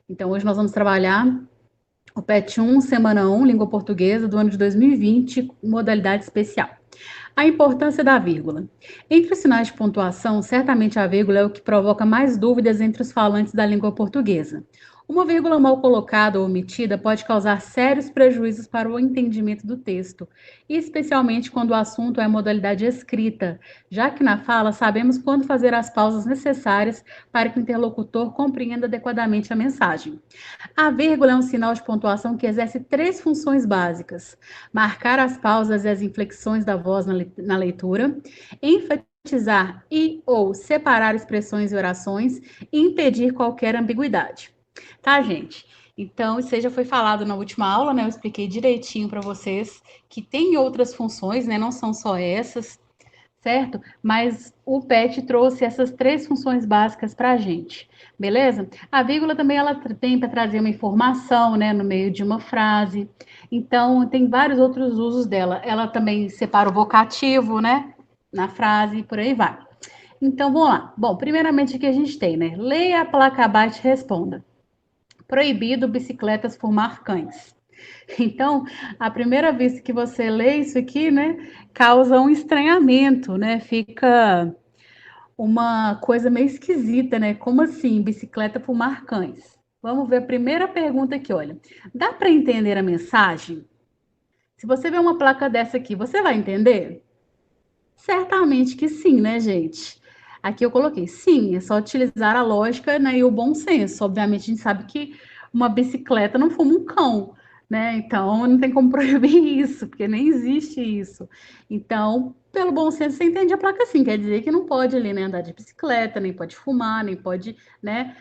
Então, hoje nós vamos trabalhar o PET 1, semana 1, língua portuguesa, do ano de 2020, modalidade especial. A importância da vírgula. Entre os sinais de pontuação, certamente a vírgula é o que provoca mais dúvidas entre os falantes da língua portuguesa. Uma vírgula mal colocada ou omitida pode causar sérios prejuízos para o entendimento do texto, especialmente quando o assunto é modalidade escrita, já que na fala sabemos quando fazer as pausas necessárias para que o interlocutor compreenda adequadamente a mensagem. A vírgula é um sinal de pontuação que exerce três funções básicas: marcar as pausas e as inflexões da voz na leitura, enfatizar e ou separar expressões e orações e impedir qualquer ambiguidade. Tá, gente? Então, isso aí já foi falado na última aula, né? Eu expliquei direitinho para vocês que tem outras funções, né? Não são só essas, certo? Mas o PET trouxe essas três funções básicas para a gente, beleza? A vírgula também ela tem para trazer uma informação, né, no meio de uma frase. Então, tem vários outros usos dela. Ela também separa o vocativo, né, na frase e por aí vai. Então, vamos lá. Bom, primeiramente o que a gente tem, né? Leia a placa abaixo e responda. Proibido bicicletas fumar cães. Então, a primeira vez que você lê isso aqui, né, causa um estranhamento, né? Fica uma coisa meio esquisita, né? Como assim, bicicleta fumar cães? Vamos ver a primeira pergunta aqui, olha. Dá para entender a mensagem? Se você vê uma placa dessa aqui, você vai entender? Certamente que sim, né, gente? Aqui eu coloquei sim, é só utilizar a lógica, né, e o bom senso. Obviamente, a gente sabe que uma bicicleta não fuma um cão, né? Então, não tem como proibir isso, porque nem existe isso. Então, pelo bom senso, você entende a placa sim, quer dizer que não pode ali, né, andar de bicicleta, nem pode fumar, nem pode, né,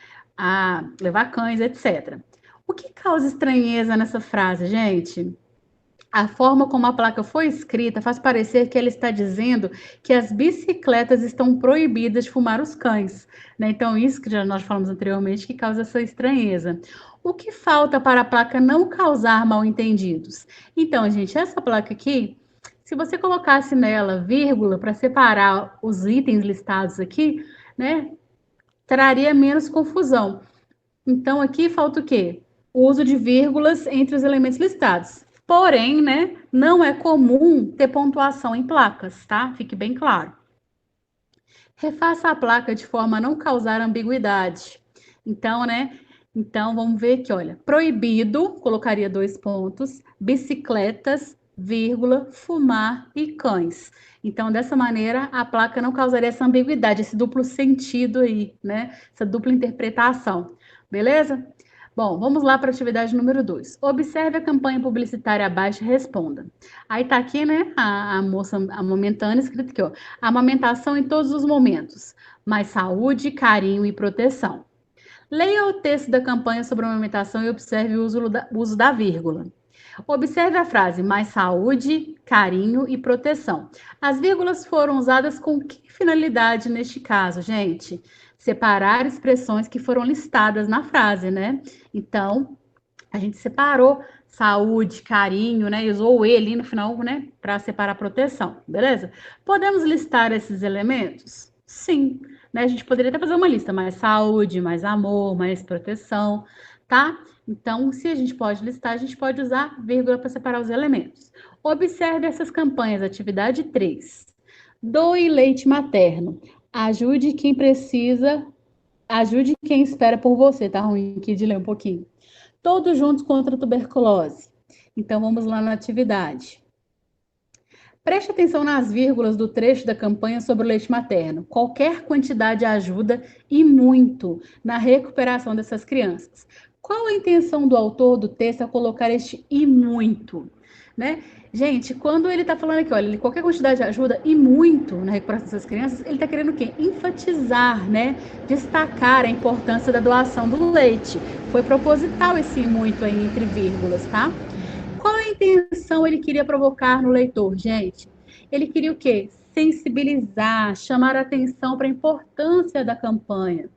levar cães, etc. O que causa estranheza nessa frase, gente? A forma como a placa foi escrita faz parecer que ela está dizendo que as bicicletas estão proibidas de fumar os cães, né? Então, isso que já nós falamos anteriormente que causa essa estranheza. O que falta para a placa não causar mal-entendidos? Então, gente, essa placa aqui, se você colocasse nela vírgula para separar os itens listados aqui, né, traria menos confusão. Então, aqui falta o quê? O uso de vírgulas entre os elementos listados. Porém, né, não é comum ter pontuação em placas, tá? Fique bem claro. Refaça a placa de forma a não causar ambiguidade. Então, né? Então, vamos ver aqui, olha. Proibido, colocaria 2 pontos, bicicletas, vírgula, fumar e cães. Então, dessa maneira, a placa não causaria essa ambiguidade, esse duplo sentido aí, né? Essa dupla interpretação. Beleza? Bom, vamos lá para a atividade número 2. Observe a campanha publicitária abaixo e responda. Aí tá aqui, né, a moça amamentando, escrito aqui, ó. Amamentação em todos os momentos, mais saúde, carinho e proteção. Leia o texto da campanha sobre a amamentação e observe o uso da vírgula. Observe a frase mais saúde, carinho e proteção. As vírgulas foram usadas com que finalidade neste caso, gente? Separar expressões que foram listadas na frase, né? Então, a gente separou saúde, carinho, né? E usou o E ali no final, né? Para separar proteção, beleza? Podemos listar esses elementos? Sim, né? A gente poderia até fazer uma lista, mais saúde, mais amor, mais proteção, tá? Então, se a gente pode listar, a gente pode usar vírgula para separar os elementos. Observe essas campanhas, atividade 3. Doe leite materno. Ajude quem precisa, ajude quem espera por você. Tá ruim aqui de ler um pouquinho. Todos juntos contra a tuberculose. Então, vamos lá na atividade. Preste atenção nas vírgulas do trecho da campanha sobre o leite materno. Qualquer quantidade ajuda e muito na recuperação dessas crianças. Qual a intenção do autor do texto ao colocar este e muito? Né? Gente, quando ele está falando aqui, olha, qualquer quantidade ajuda e muito na recuperação dessas crianças, ele está querendo o quê? Enfatizar, né? Destacar a importância da doação do leite. Foi proposital esse muito aí entre vírgulas, tá? Qual a intenção ele queria provocar no leitor, gente? Ele queria o quê? Sensibilizar, chamar a atenção para a importância da campanha,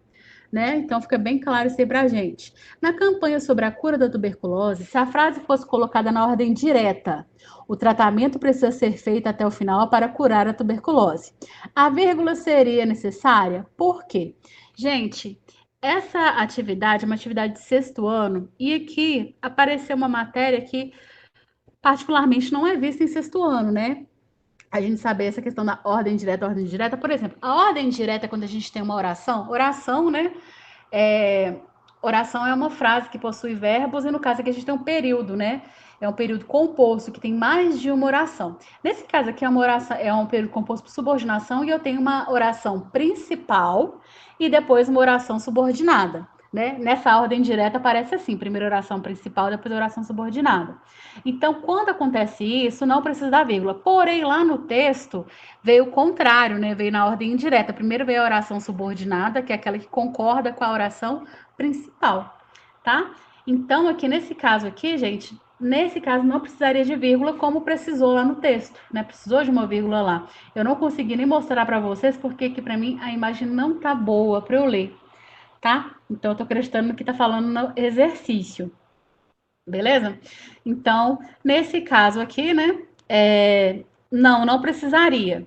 né? Então fica bem claro isso aí para a gente. Na campanha sobre a cura da tuberculose, se a frase fosse colocada na ordem direta, o tratamento precisa ser feito até o final para curar a tuberculose. A vírgula seria necessária? Por quê? Gente, essa atividade é uma atividade de sexto ano, e aqui apareceu uma matéria que particularmente não é vista em sexto ano, né? A gente saber essa questão da ordem direta, por exemplo, a ordem direta é quando a gente tem uma oração, né? É, oração é uma frase que possui verbos, e no caso aqui a gente tem um período, né? É um período composto que tem mais de uma oração. Nesse caso aqui, é um período composto por subordinação, e eu tenho uma oração principal e depois uma oração subordinada. Né? Nessa ordem direta aparece assim: primeiro oração principal, depois oração subordinada. Então, quando acontece isso, não precisa da vírgula. Porém, lá no texto veio o contrário, né? Veio na ordem indireta. Primeiro veio a oração subordinada, que é aquela que concorda com a oração principal, tá? Então, aqui nesse caso aqui, gente, nesse caso não precisaria de vírgula, como precisou lá no texto, né? Precisou de uma vírgula lá. Eu não consegui nem mostrar para vocês, porque aqui para mim a imagem não tá boa para eu ler, tá? Então, eu tô acreditando no que tá falando no exercício. Beleza? Então, nesse caso aqui, né? Não precisaria,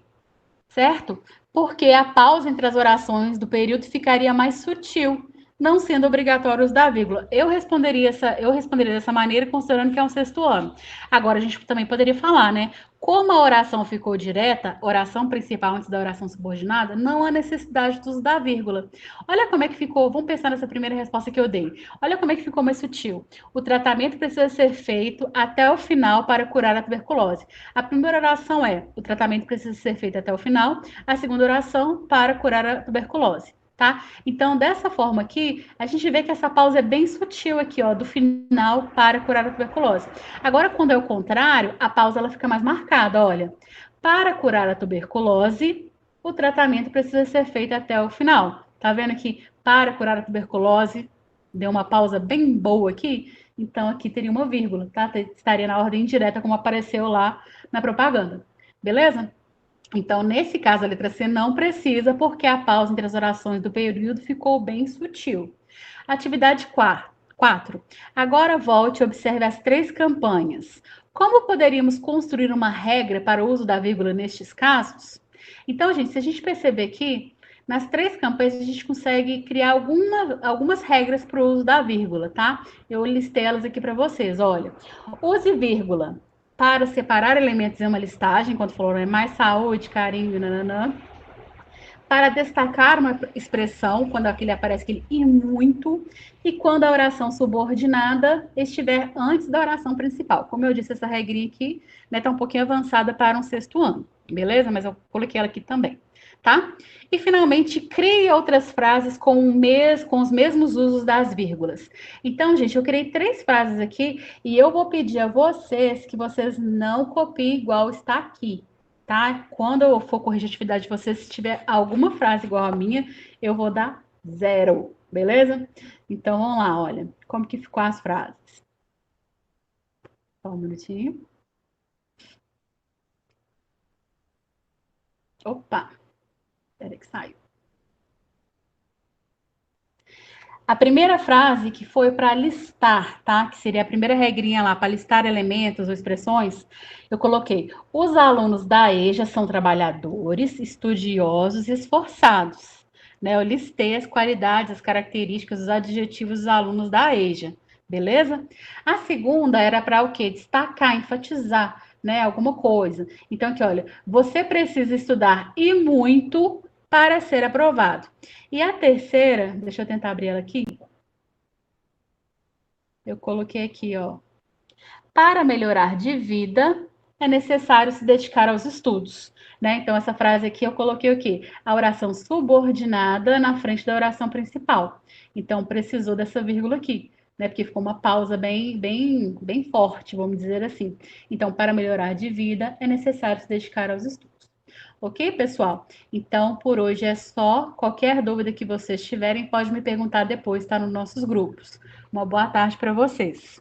certo? Porque a pausa entre as orações do período ficaria mais sutil, não sendo obrigatório usar vírgula. Eu responderia dessa maneira, considerando que é um sexto ano. Agora, a gente também poderia falar, né? Como a oração ficou direta, oração principal antes da oração subordinada, não há necessidade de usar vírgula. Olha como é que ficou, vamos pensar nessa primeira resposta que eu dei. Olha como é que ficou mais sutil. O tratamento precisa ser feito até o final para curar a tuberculose. A primeira oração é: o tratamento precisa ser feito até o final. A segunda oração, para curar a tuberculose. Tá? Então, dessa forma aqui, a gente vê que essa pausa é bem sutil aqui, ó, do final para curar a tuberculose. Agora, quando é o contrário, a pausa ela fica mais marcada, olha. Para curar a tuberculose, o tratamento precisa ser feito até o final. Tá vendo que para curar a tuberculose, deu uma pausa bem boa aqui? Então, aqui teria uma vírgula, tá? Estaria na ordem indireta, como apareceu lá na propaganda. Beleza? Então, nesse caso, a letra C não precisa, porque a pausa entre as orações do período ficou bem sutil. Atividade 4. Agora volte e observe as três campanhas. Como poderíamos construir uma regra para o uso da vírgula nestes casos? Então, gente, se a gente perceber aqui, nas três campanhas a gente consegue criar algumas regras para o uso da vírgula, tá? Eu listei elas aqui para vocês. Olha, use vírgula para separar elementos em uma listagem, quando falou é mais saúde, carinho, nananã. Para destacar uma expressão, quando aquele aparece aquele e muito, e quando a oração subordinada estiver antes da oração principal. Como eu disse, essa regrinha aqui está um pouquinho avançada para um sexto ano, beleza? Mas eu coloquei ela aqui também, tá? E finalmente, crie outras frases com os mesmos usos das vírgulas. Então, gente, eu criei 3 frases aqui e eu vou pedir a vocês que vocês não copiem igual está aqui, tá? Quando eu for corrigir a atividade de vocês, se tiver alguma frase igual a minha, eu vou dar 0, beleza? Então, vamos lá, olha. Como que ficou as frases? Só um minutinho. Opa, espera que saiu. A primeira frase que foi para listar, tá? Que seria a primeira regrinha lá, para listar elementos ou expressões, eu coloquei: os alunos da EJA são trabalhadores, estudiosos e esforçados. Né? Eu listei as qualidades, as características, os adjetivos dos alunos da EJA, beleza? A segunda era para o quê? Destacar, enfatizar, né? Alguma coisa. Então, aqui, olha, você precisa estudar e muito para ser aprovado. E a terceira, deixa eu tentar abrir ela aqui. Eu coloquei aqui, ó. Para melhorar de vida, é necessário se dedicar aos estudos. Né? Então, essa frase aqui eu coloquei o quê? A oração subordinada na frente da oração principal. Então, precisou dessa vírgula aqui, né? Porque ficou uma pausa bem forte, vamos dizer assim. Então, para melhorar de vida, é necessário se dedicar aos estudos. Ok, pessoal? Então, por hoje é só. Qualquer dúvida que vocês tiverem, pode me perguntar depois, tá nos nossos grupos. Uma boa tarde para vocês.